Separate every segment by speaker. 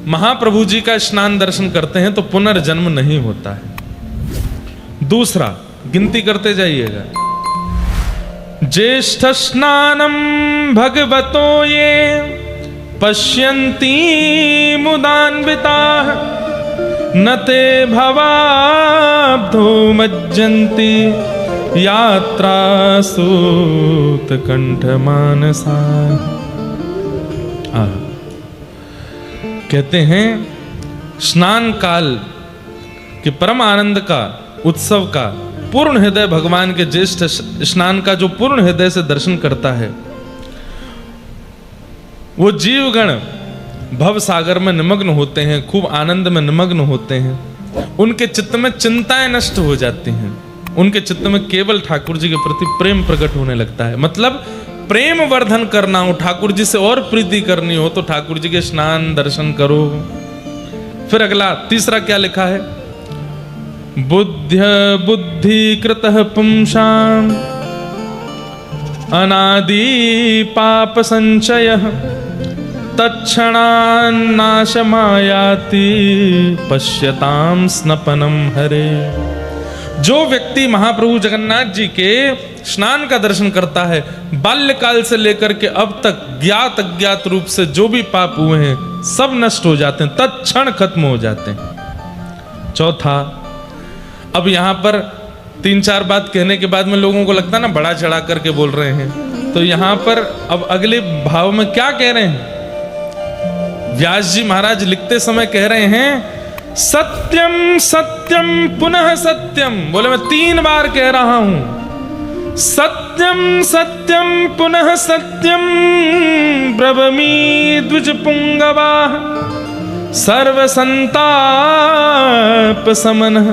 Speaker 1: महाप्रभु जी का स्नान दर्शन करते हैं तो पुनर्जन्म नहीं होता है। दूसरा, गिनती करते जाइएगा, ज्येष्ठ स्नानम भगवतो ये पश्यन्ति मुदान्विताः न ते भवाब्धो मज्जन्ति यात्रा सूत कंठ मानसा। कहते हैं स्नान काल के परम आनंद का उत्सव का पूर्ण हृदय भगवान के ज्येष्ठ स्नान का जो पूर्ण हृदय से दर्शन करता है, वो जीवगण भव सागर में निमग्न होते हैं, खूब आनंद में निमग्न होते हैं। उनके चित्त में चिंताएं नष्ट हो जाती हैं, उनके चित्त में केवल ठाकुर जी के प्रति प्रेम प्रकट होने लगता है। मतलब प्रेम वर्धन करना हो, ठाकुर जी से और प्रीति करनी हो तो ठाकुर जी के स्नान दर्शन करो। फिर अगला तीसरा क्या लिखा है, बुद्धि कृतः पुंसाम अनादि पाप संचयः तत्क्षणान्नाशमायाति पश्यताम स्नपनम हरे। जो व्यक्ति महाप्रभु जगन्नाथ जी के स्नान का दर्शन करता है, बाल्यकाल से लेकर के अब तक ज्ञात अज्ञात रूप से जो भी पाप हुए हैं सब नष्ट हो जाते हैं, तत्क्षण खत्म हो जाते हैं। चौथा, अब यहां पर 3-4 बात कहने के बाद में लोगों को लगता है ना बड़ा चढ़ा करके बोल रहे हैं, तो यहां पर अब अगले भाव में क्या कह रहे हैं, व्यास जी महाराज लिखते समय कह रहे हैं सत्यम सत्यम पुनः सत्यम। बोले मैं 3 बार कह रहा हूं, सत्यम सत्यम पुनः सत्यम ब्रवमी द्विज पुंगवा सर्व संताप समनः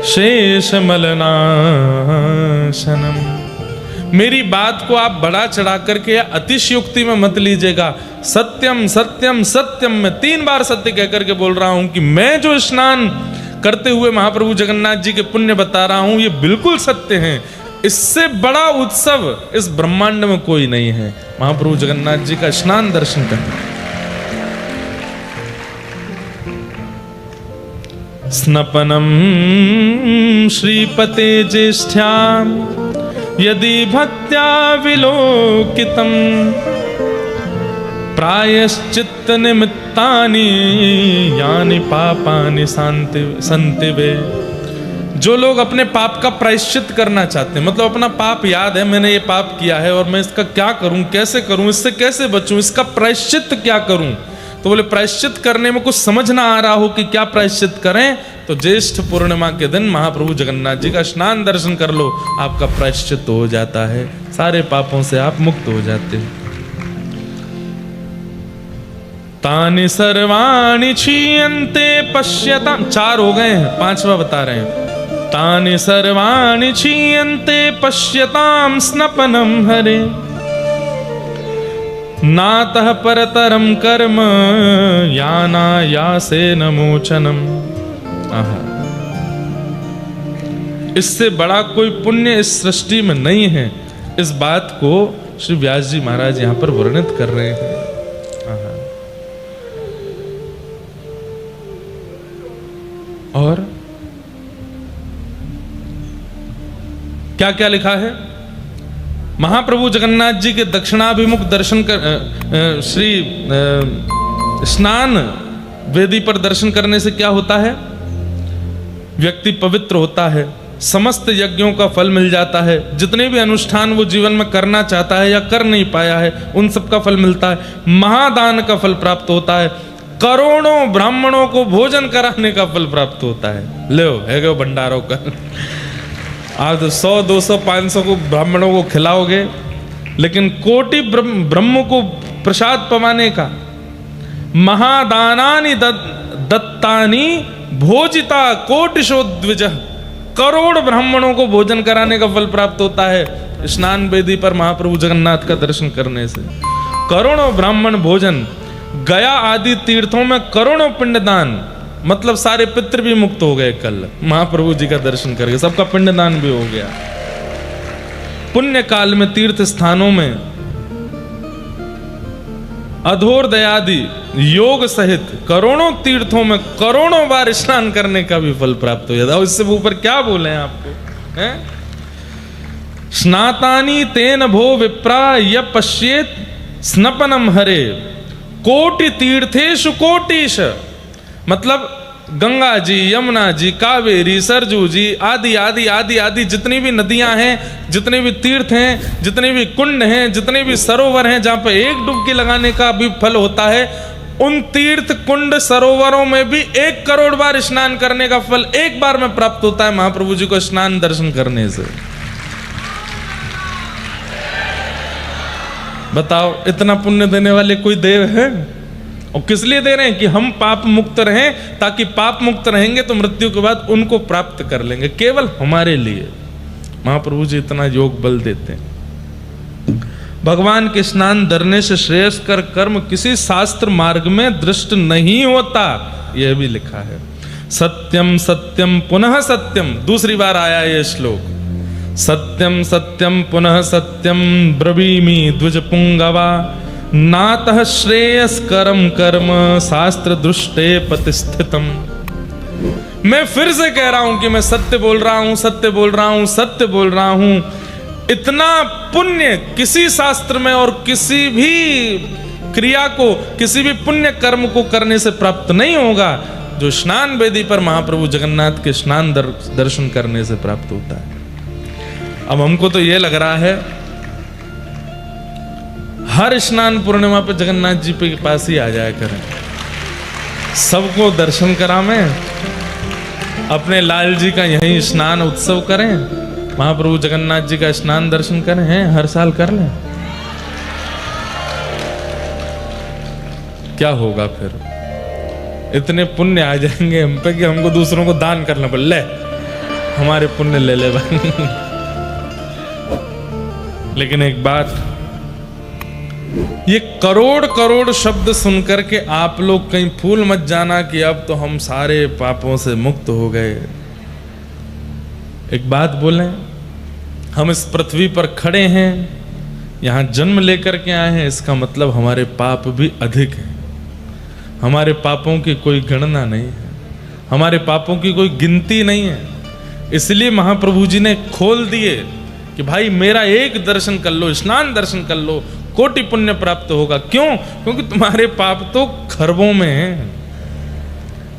Speaker 1: शेष मलनाशनम। मेरी बात को आप बढ़ा चढ़ा करके या अतिशयोक्ति में मत लीजिएगा। सत्यम सत्यम सत्यम, मैं 3 बार सत्य कहकर के बोल रहा हूं कि मैं जो स्नान करते हुए महाप्रभु जगन्नाथ जी के पुण्य बता रहा हूं ये बिल्कुल सत्य है। इससे बड़ा उत्सव इस ब्रह्मांड में कोई नहीं है, महाप्रभु जगन्नाथ जी का स्नान दर्शन करना। स्नपनम श्रीपते ज्येष्ठ्याम यदि भक्त्या विलोकितम प्रायश्चित्त निमित्तानि यानि पापानि सन्ति वे। जो लोग अपने पाप का प्रायश्चित करना चाहते हैं, मतलब अपना पाप याद है मैंने ये पाप किया है और मैं इसका क्या करूं, कैसे करूं, इससे कैसे बचूं, इसका प्रायश्चित क्या करूं, तो बोले प्रायश्चित करने में कुछ समझ ना आ रहा हो कि क्या प्रायश्चित करें, तो ज्येष्ठ पूर्णिमा के दिन महाप्रभु जगन्नाथ जी का स्नान दर्शन कर लो, आपका प्रायश्चित हो जाता है, सारे पापों से आप मुक्त हो जाते हैं। तानि सर्वाणि क्षीयन्ते पश्यताम, 4 हो गए हैं, 5वां बता रहे हैं। तानि सर्वाणि क्षीयन्ते पश्यताम स्नपनम हरे नातः परतरम कर्म यानायासेन मोचनम। इससे बड़ा कोई पुण्य इस सृष्टि में नहीं है। इस बात को श्री व्यास जी महाराज यहां पर वर्णित कर रहे हैं। और क्या क्या लिखा है, महाप्रभु जगन्नाथ जी के दक्षिणाभिमुख दर्शन कर श्री स्नान वेदी पर दर्शन करने से क्या होता है, व्यक्ति पवित्र होता है, समस्त यज्ञों का फल मिल जाता है, जितने भी अनुष्ठान वो जीवन में करना चाहता है या कर नहीं पाया है उन सब का फल मिलता है, महादान का फल प्राप्त होता है, करोड़ों ब्राह्मणों को भोजन कराने का फल प्राप्त होता है। लो है गो भंडारों का, आज 100 200 500 को ब्राह्मणों को खिलाओगे, लेकिन कोटि ब्रह्म को प्रसाद पवाने का, महादानानि दत्तानि भोजिता कोटिशो द्विजः, करोड़ ब्राह्मणों को भोजन कराने का फल प्राप्त होता है स्नान वेदी पर महाप्रभु जगन्नाथ का दर्शन करने से। करोड़ों ब्राह्मण भोजन, गया आदि तीर्थों में करोड़ों पिंडदान, मतलब सारे पितृ भी मुक्त हो गए कल महाप्रभु जी का दर्शन करके, सबका पिंडदान भी हो गया। पुण्य काल में तीर्थ स्थानों में अधोरदयादि योग सहित करोड़ों तीर्थों में करोड़ों बार स्नान करने का भी फल प्राप्त हो जाता है। इससे ऊपर क्या बोले आपको, हैं? स्नातानि तेन भो विप्रा य पश्येत स्नपनम हरे कोटि तीर्थेषु कोटिश। मतलब गंगा जी, यमुना जी, कावेरी, सरजू जी आदि आदि आदि आदि जितनी भी नदियां हैं, जितने भी तीर्थ हैं, जितने भी कुंड हैं, जितने भी सरोवर हैं जहां पर एक डुबकी लगाने का भी फल होता है, उन तीर्थ कुंड सरोवरों में भी 1 करोड़ बार स्नान करने का फल एक बार में प्राप्त होता है महाप्रभु जी को स्नान दर्शन करने से। बताओ, इतना पुण्य देने वाले कोई देव है? और किस लिए दे रहे हैं? कि हम पाप मुक्त रहें, ताकि पाप मुक्त रहेंगे तो मृत्यु के बाद उनको प्राप्त कर लेंगे, केवल हमारे लिए महाप्रभु जी इतना योग बल देते हैं। भगवान के स्नान धरने से श्रेयस्कर कर्म किसी शास्त्र मार्ग में दृष्ट नहीं होता, यह भी लिखा है। सत्यम सत्यम पुनः सत्यम, दूसरी बार आया यह श्लोक। सत्यम सत्यम पुनः सत्यम ब्रवीमि द्विज पुंगवा नातः श्रेयस्करम कर्म शास्त्र दृष्टे प्रतिष्ठितम। मैं फिर से कह रहा हूं कि मैं सत्य बोल रहा हूं, सत्य बोल रहा हूं, सत्य बोल रहा हूं। इतना पुण्य किसी शास्त्र में और किसी भी क्रिया को, किसी भी पुण्य कर्म को करने से प्राप्त नहीं होगा जो स्नान वेदी पर महाप्रभु जगन्नाथ के स्नान दर्शन करने से प्राप्त होता है। अब हमको तो यह लग रहा है हर स्नान पूर्णिमा पे जगन्नाथ जी के पास ही आ जाया करें, सबको दर्शन करावें, अपने लाल जी का यहीं स्नान उत्सव करें, महाप्रभु जगन्नाथ जी का स्नान दर्शन करें, हैं हर साल कर लें। क्या होगा फिर? इतने पुण्य आ जाएंगे हम पे कि हमको दूसरों को दान करना पड़े, ले हमारे पुण्य ले ले भाई। लेकिन एक बात, ये करोड़ करोड़ शब्द सुनकर के आप लोग कहीं फूल मत जाना कि अब तो हम सारे पापों से मुक्त हो गए। एक बात बोलें, हम इस पृथ्वी पर खड़े हैं, यहां जन्म लेकर के आए हैं, इसका मतलब हमारे पाप भी अधिक हैं। हमारे पापों की कोई गणना नहीं है, हमारे पापों की कोई गिनती नहीं है। इसलिए महाप्रभु जी ने खोल दिए कि भाई मेरा एक दर्शन कर लो, स्नान दर्शन कर लो, कोटि पुण्य प्राप्त होगा। क्यों? क्योंकि तुम्हारे पाप तो खरबों में हैं,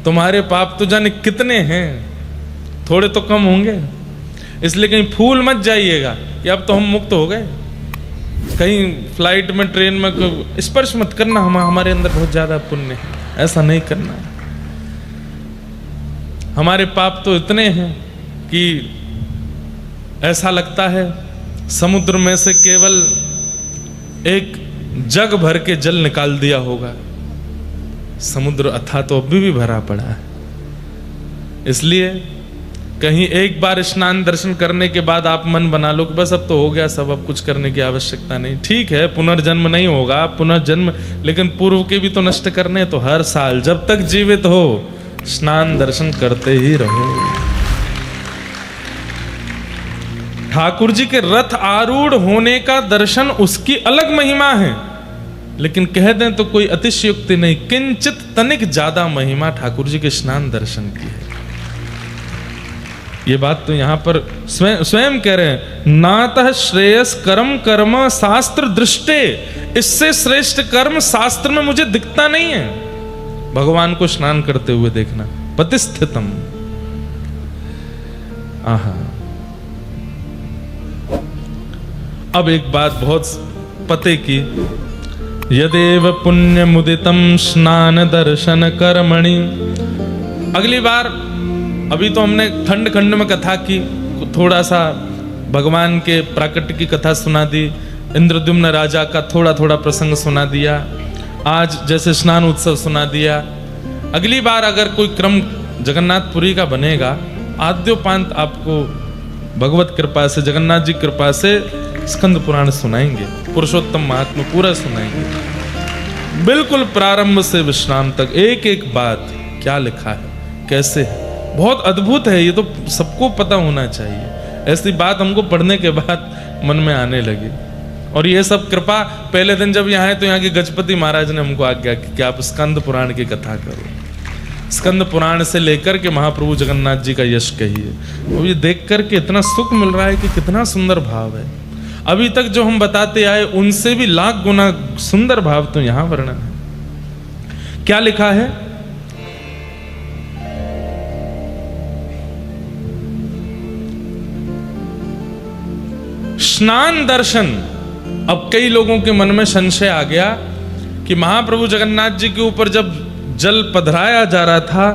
Speaker 1: तुम्हारे पाप तो जाने कितने हैं, थोड़े तो कम होंगे। इसलिए कहीं फूल मत जाइएगा कि अब तो हम मुक्त हो गए। कहीं फ्लाइट में, ट्रेन में स्पर्श मत करना, हमारे अंदर बहुत ज्यादा पुण्य है, ऐसा नहीं करना। हमारे पाप तो इतने हैं कि ऐसा लगता है समुद्र में से केवल एक जग भर के जल निकाल दिया होगा, समुद्र अथाह तो अभी भी भरा पड़ा है। इसलिए कहीं एक बार स्नान दर्शन करने के बाद आप मन बना लो कि बस अब तो हो गया सब, अब कुछ करने की आवश्यकता नहीं। ठीक है, पुनर्जन्म नहीं होगा, पुनर्जन्म, लेकिन पूर्व के भी तो नष्ट करने। तो हर साल जब तक जीवित हो स्नान दर्शन करते ही रहो। ठाकुर जी के रथ आरूढ़ होने का दर्शन उसकी अलग महिमा है, लेकिन कह दें तो कोई अतिशयोक्ति नहीं, किंचित तनिक ज्यादा महिमा ठाकुर जी के स्नान दर्शन की है। ये बात तो यहां पर स्वयं कह रहे हैं, नातः श्रेयस कर्म कर्म शास्त्र दृष्टे, इससे श्रेष्ठ कर्म शास्त्र में मुझे दिखता नहीं है। भगवान को स्नान करते हुए देखना, प्रतिष्ठितम। आहा, अब एक बात बहुत पते की, यदेव पुण्य मुदितम स्नान दर्शन कर्मणि। अगली बार, अभी तो हमने खंड खंड में कथा की, थोड़ा सा भगवान के प्राकट्य की कथा सुना दी, इंद्रद्युम्न राजा का थोड़ा थोड़ा प्रसंग सुना दिया, आज जैसे स्नान उत्सव सुना दिया। अगली बार अगर कोई क्रम जगन्नाथपुरी का बनेगा, आद्योपांत आपको भगवत कृपा से, जगन्नाथ जी कृपा से स्कंद पुराण सुनाएंगे, पुरुषोत्तम महात्मा पूरा सुनाएंगे, बिल्कुल प्रारंभ से विश्राम तक एक एक बात क्या लिखा है, कैसे है। बहुत अद्भुत है, ये तो सबको पता होना चाहिए। ऐसी बात हमको पढ़ने के बाद मन में आने लगी। और ये सब कृपा पहले दिन जब यहाँ आए तो यहाँ के गजपति महाराज ने हमको आज्ञा की कि आप स्कंद पुराण की कथा करो। स्कंद पुराण से लेकर के महाप्रभु जगन्नाथ जी का यश कहिए। तो ये देख करके इतना सुख मिल रहा है कि कितना सुंदर भाव है। अभी तक जो हम बताते आए उनसे भी लाख गुना सुंदर भाव तो यहाँ वर्णन है। क्या लिखा है? स्नान दर्शन। अब कई लोगों के मन में संशय आ गया कि महाप्रभु जगन्नाथ जी के ऊपर जब जल पधराया जा रहा था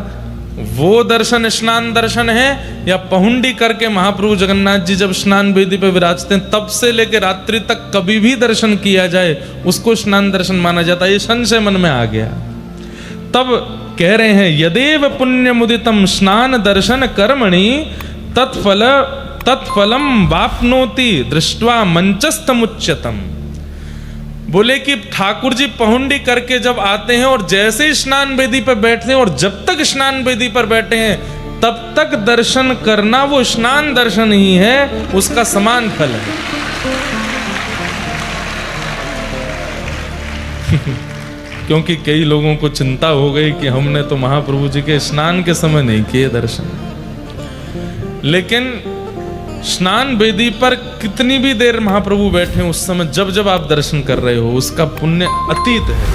Speaker 1: वो दर्शन स्नान दर्शन है, या पहुंडी करके महाप्रभु जगन्नाथ जी जब स्नान वेदी पर विराजते हैं तब से लेकर रात्रि तक कभी भी दर्शन किया जाए उसको स्नान दर्शन माना जाता है। ये संशय मन में आ गया। तब कह रहे हैं यदेव पुण्य मुदितम स्नान दर्शन कर्मणि तत्फलम वाप्नोति दृष्ट्वा मंचस्तमुच्यतम। बोले कि ठाकुर जी पहुंडी करके जब आते हैं और जैसे ही स्नान वेदी पर बैठते हैं और जब तक स्नान वेदी पर बैठे हैं तब तक दर्शन करना वो स्नान दर्शन ही है, उसका समान फल है। क्योंकि कई लोगों को चिंता हो गई कि हमने तो महाप्रभु जी के स्नान के समय नहीं किए दर्शन, लेकिन स्नान वेदी पर कितनी भी देर महाप्रभु बैठे उस समय जब जब आप दर्शन कर रहे हो उसका पुण्य अतीत है।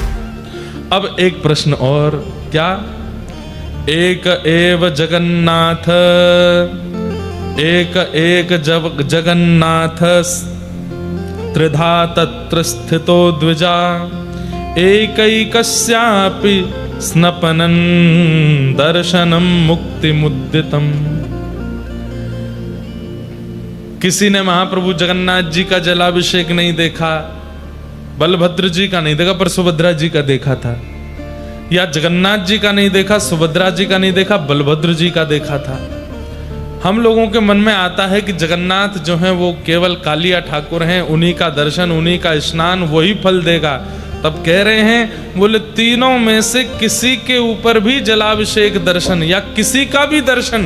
Speaker 1: अब एक प्रश्न और, क्या? एक एव जगन्नाथ, एक जगन्नाथ त्रिधा तत्र स्थितो द्विजा एकैकस्यापि स्नपनं दर्शनं मुक्तिमुद्दितम्। किसी ने महाप्रभु जगन्नाथ जी का जलाभिषेक नहीं देखा, बलभद्र जी का नहीं देखा पर सुभद्रा जी का देखा था, या जगन्नाथ जी का नहीं देखा, सुभद्रा जी का नहीं देखा, बलभद्र जी का देखा था। हम लोगों के मन में आता है कि जगन्नाथ जो है वो केवल कालिया ठाकुर हैं, उन्हीं का दर्शन, उन्हीं का स्नान वही फल देगा। तब कह रहे हैं, बोले तीनों में से किसी के ऊपर भी जलाभिषेक दर्शन या किसी का भी दर्शन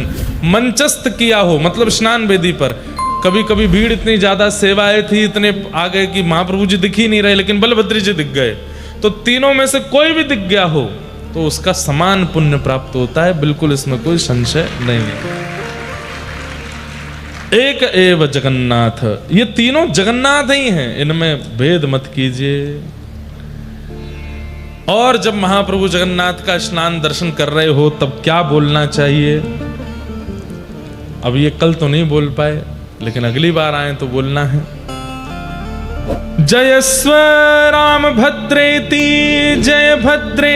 Speaker 1: मंचस्थ किया हो, मतलब स्नान वेदी पर, कभी कभी भीड़ इतनी ज्यादा, सेवाएं थी, इतने आ गए कि महाप्रभु जी दिख ही नहीं रहे लेकिन बलभद्र जी दिख गए, तो तीनों में से कोई भी दिख गया हो तो उसका समान पुण्य प्राप्त होता है, बिल्कुल इसमें कोई संशय नहीं है। एक एव जगन्नाथ, ये तीनों जगन्नाथ ही हैं, इनमें भेद मत कीजिए। और जब महाप्रभु जगन्नाथ का स्नान दर्शन कर रहे हो तब क्या बोलना चाहिए? अब ये कल तो नहीं बोल पाए लेकिन अगली बार आए तो बोलना है। जय स्व राम भद्रेति जय भद्रेति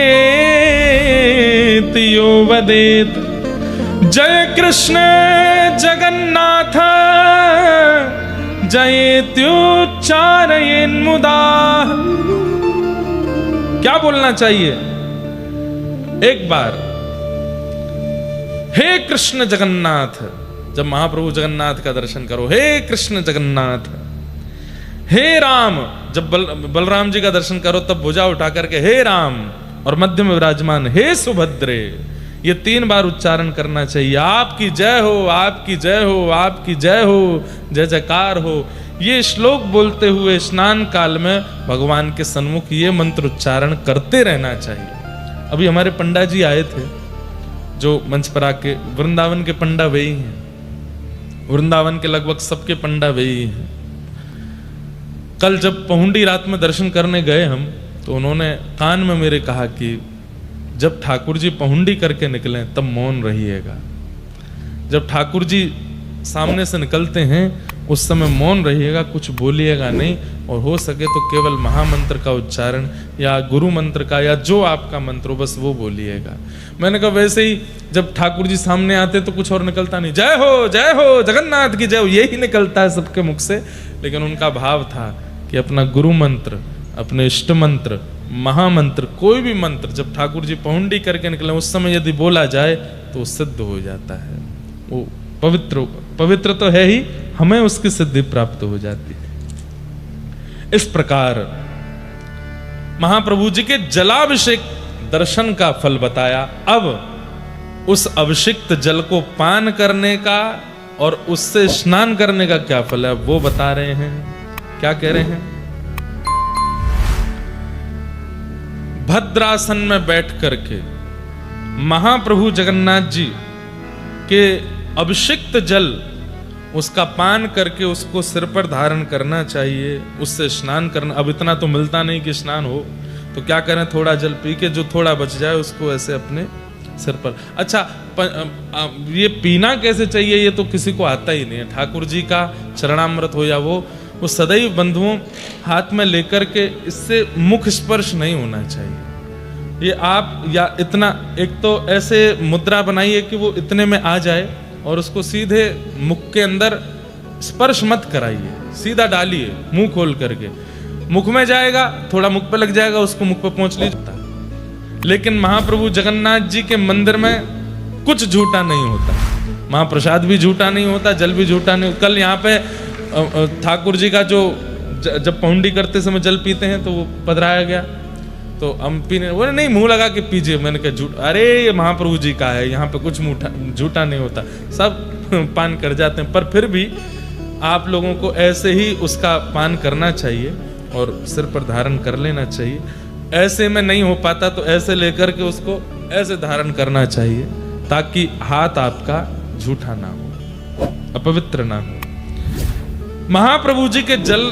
Speaker 1: यो वदेत, जय कृष्ण जगन्नाथ जयेत्युच्चारयेन् मुदा। क्या बोलना चाहिए? एक बार, हे कृष्ण जगन्नाथ, जब महाप्रभु जगन्नाथ का दर्शन करो, हे कृष्ण जगन्नाथ। हे राम, जब बलराम जी का दर्शन करो तब भुजा उठा करके हे राम, और मध्य में विराजमान हे सुभद्रे, ये 3 बार उच्चारण करना चाहिए। आपकी जय हो, आपकी जय हो, आपकी जय हो, जय जयकार हो। ये श्लोक बोलते हुए स्नान काल में भगवान के सन्मुख ये मंत्र उच्चारण करते रहना चाहिए। अभी हमारे पंडा जी आए थे जो मंच पर आके, वृंदावन के पंडा वे ही हैं, वृंदावन के लगभग सबके पंडा वे ही हैं। कल जब पहुंडी रात में दर्शन करने गए हम तो उन्होंने कान में मेरे कहा कि जब ठाकुर जी पहुंडी करके निकले तब मौन रहिएगा। जब ठाकुर जी सामने से निकलते हैं उस समय मौन रहिएगा, कुछ बोलिएगा नहीं, और हो सके तो केवल महामंत्र का उच्चारण या गुरु मंत्र का या जो आपका मंत्र हो बस वो बोलिएगा। मैंने कहा वैसे ही जब ठाकुर जी सामने आते तो कुछ और निकलता नहीं, जय हो जगन्नाथ की जय हो, यही निकलता है सबके मुख से। लेकिन उनका भाव था कि अपना गुरु मंत्र, अपने इष्ट मंत्र, महामंत्र, कोई भी मंत्र जब ठाकुर जी पहुंडी करके निकले उस समय यदि बोला जाए तो सिद्ध हो जाता है, वो पवित्र तो है ही, हमें उसकी सिद्धि प्राप्त हो जाती है। इस प्रकार महाप्रभु जी के जलाभिषेक दर्शन का फल बताया। अब उस अभिषिक्त जल को पान करने का और उससे स्नान करने का क्या फल है वो बता रहे हैं। क्या कह रहे हैं? भद्रासन में बैठ करके महाप्रभु जगन्नाथ जी के अभिषिक्त जल उसका पान करके उसको सिर पर धारण करना चाहिए, उससे स्नान करना। अब इतना तो मिलता नहीं कि स्नान हो, तो क्या करें, थोड़ा जल पी के जो थोड़ा बच जाए उसको ऐसे अपने सिर पर। अच्छा, ये पीना कैसे चाहिए ये तो किसी को आता ही नहीं है। ठाकुर जी का चरणामृत हो या वो सदैव बंधुओं हाथ में लेकर के इससे मुख स्पर्श नहीं होना चाहिए। ये आप या इतना, एक तो ऐसे मुद्रा बनाइए कि वो इतने में आ जाए और उसको सीधे मुख के अंदर स्पर्श मत कराइए, सीधा डालिए मुंह खोल करके। मुख में जाएगा, थोड़ा मुख पे लग जाएगा, उसको मुख पे पहुंच लीजिए। लेकिन महाप्रभु जगन्नाथ जी के मंदिर में कुछ झूठा नहीं होता, महाप्रसाद भी झूठा नहीं होता, जल भी झूठा नहीं। कल यहाँ पे ठाकुर जी का जो जब पहुंडी करते समय जल पीते हैं तो वो पधराया गया, तो हम पीने वो नहीं, मुंह लगा के पीजिए। मैंने कहा झूठ, अरे ये महाप्रभु जी का है, यहाँ पे कुछ झूठा नहीं होता, सब पान कर जाते हैं। पर फिर भी आप लोगों को ऐसे ही उसका पान करना चाहिए और सिर पर धारण कर लेना चाहिए। ऐसे में नहीं हो पाता तो ऐसे लेकर के उसको ऐसे धारण करना चाहिए, ताकि हाथ आपका झूठा ना हो, अपवित्र ना हो। महाप्रभु जी के जल,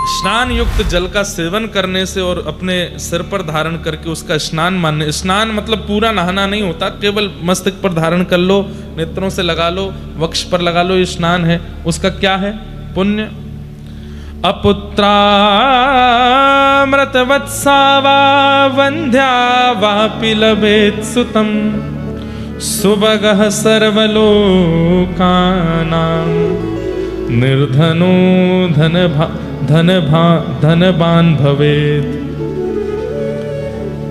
Speaker 1: स्नान युक्त जल का सेवन करने से और अपने सिर पर धारण करके उसका स्नान मानने, स्नान मतलब पूरा नहाना नहीं होता, केवल मस्तक पर धारण कर लो, नेत्रों से लगा लो, वक्ष पर लगा लो, ये स्नान है। उसका क्या है पुण्य? अपुत्रामृतवत्सा वा वंध्या वापि लभेत् सुतं सुभगः सर्वलोकानां निर्धनो धनवान भवेत्।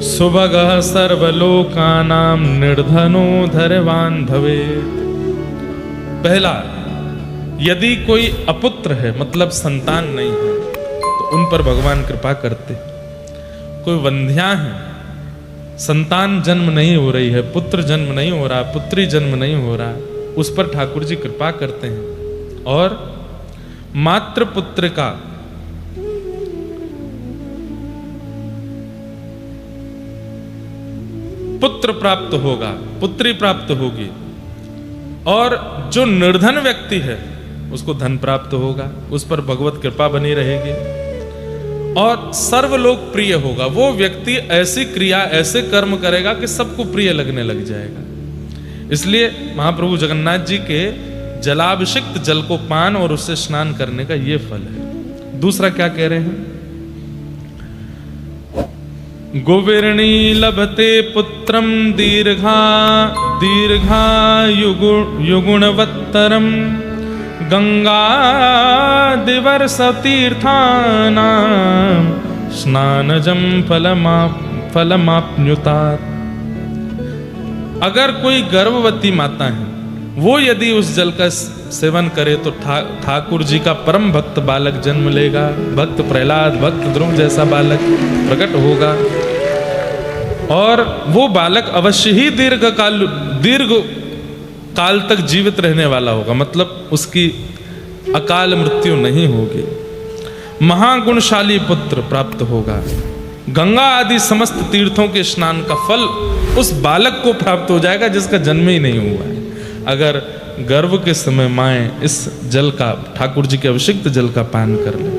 Speaker 1: सुभगः सर्वलोकानां निर्धनो धनवान भवेत्। पहला, यदि कोई अपुत्र है मतलब संतान नहीं है तो उन पर भगवान कृपा करते। कोई वंध्या है, संतान जन्म नहीं हो रही है, पुत्र जन्म नहीं हो रहा, पुत्री जन्म नहीं हो रहा, उस पर ठाकुर जी कृपा करते हैं। और मात्र पुत्र का पुत्र प्राप्त होगा, पुत्री प्राप्त होगी। और जो निर्धन व्यक्ति है उसको धन प्राप्त होगा, उस पर भगवत कृपा बनी रहेगी और सर्वलोक प्रिय होगा। वो व्यक्ति ऐसी क्रिया, ऐसे कर्म करेगा कि सबको प्रिय लगने लग जाएगा। इसलिए महाप्रभु जगन्नाथ जी के जलाभिषिक्त जल को पान और उससे स्नान करने का ये फल है। दूसरा क्या कह रहे हैं? गोविरणी लभते पुत्रम दीर्घायुगुणवत्तरम गंगादिवर्षतीर्थानां स्नानजं फलमाप्नुतात्। अगर कोई गर्भवती माता है वो यदि उस जल का सेवन करे तो ठाकुर जी का परम भक्त बालक जन्म लेगा। भक्त प्रहलाद, भक्त ध्रुव जैसा बालक प्रकट होगा और वो बालक अवश्य ही दीर्घ काल तक जीवित रहने वाला होगा, मतलब उसकी अकाल मृत्यु नहीं होगी। महागुणशाली पुत्र प्राप्त होगा। गंगा आदि समस्त तीर्थों के स्नान का फल उस बालक को प्राप्त हो जाएगा जिसका जन्म ही नहीं हुआ है। अगर गर्भ के समय माएं इस जल का, ठाकुर जी के अभिषिक्त जल का पान कर ले।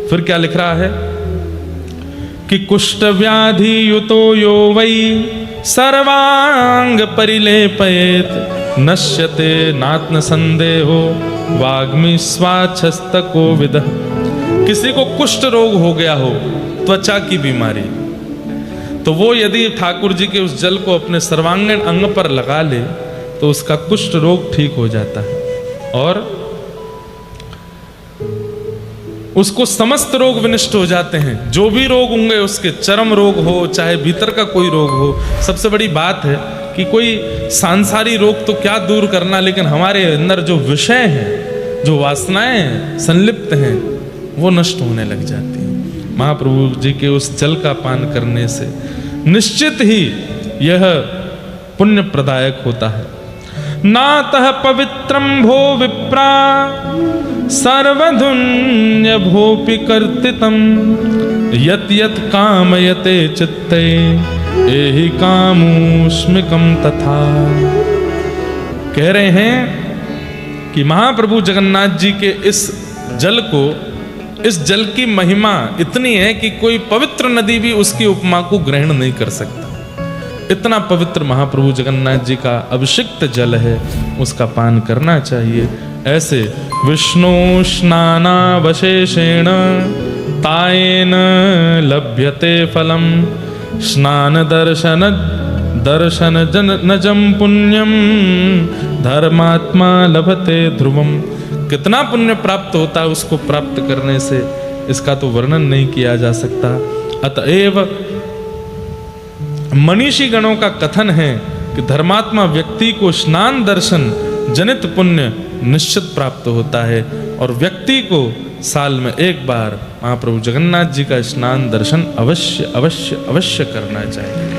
Speaker 1: फिर क्या लिख रहा है कि कुष्ठ व्याधि युतो यो वै सर्वांग परिलेपयेत नश्यते नात्म संदेहो वाग्मी स्वाच्छस्तको विदः। किसी को कुष्ठ रोग हो गया हो, त्वचा की बीमारी, तो वो यदि ठाकुर जी के उस जल को अपने सर्वांगीण अंग पर लगा ले तो उसका कुष्ठ रोग ठीक हो जाता है और उसको समस्त रोग विनष्ट हो जाते हैं। जो भी रोग होंगे उसके, चर्म रोग हो चाहे भीतर का कोई रोग हो। सबसे बड़ी बात है कि कोई सांसारी रोग तो क्या दूर करना, लेकिन हमारे अंदर जो विषय हैं, जो वासनाएं हैं, संलिप्त हैं, वो नष्ट होने लग जाती हैं। महाप्रभु जी के उस जल का पान करने से निश्चित ही यह पुण्य प्रदायक होता है। नातः पवित्रम भो विप्रा सर्वधुन्य भोपि कर्तितम यत यत कामयते चित्ते एहि कामोस्मिकं तथा। कह रहे हैं कि महाप्रभु जगन्नाथ जी के इस जल को, इस जल की महिमा इतनी है कि कोई पवित्र नदी भी उसकी उपमा को ग्रहण नहीं कर सकता। इतना पवित्र महाप्रभु जगन्नाथ जी का अभिषिक्त जल है, उसका पान करना चाहिए। ऐसे विष्णु स्नानावशेषेण तायेन लभ्यते फलम स्नान दर्शन नजम पुण्यम धर्मात्मा लभते ध्रुवम। कितना पुण्य प्राप्त होता है उसको प्राप्त करने से, इसका तो वर्णन नहीं किया जा सकता। अतएव मनीषी गणों का कथन है कि धर्मात्मा व्यक्ति को स्नान दर्शन जनित पुण्य निश्चित प्राप्त होता है, और व्यक्ति को साल में एक बार महाप्रभु जगन्नाथ जी का स्नान दर्शन अवश्य अवश्य अवश्य करना चाहिए।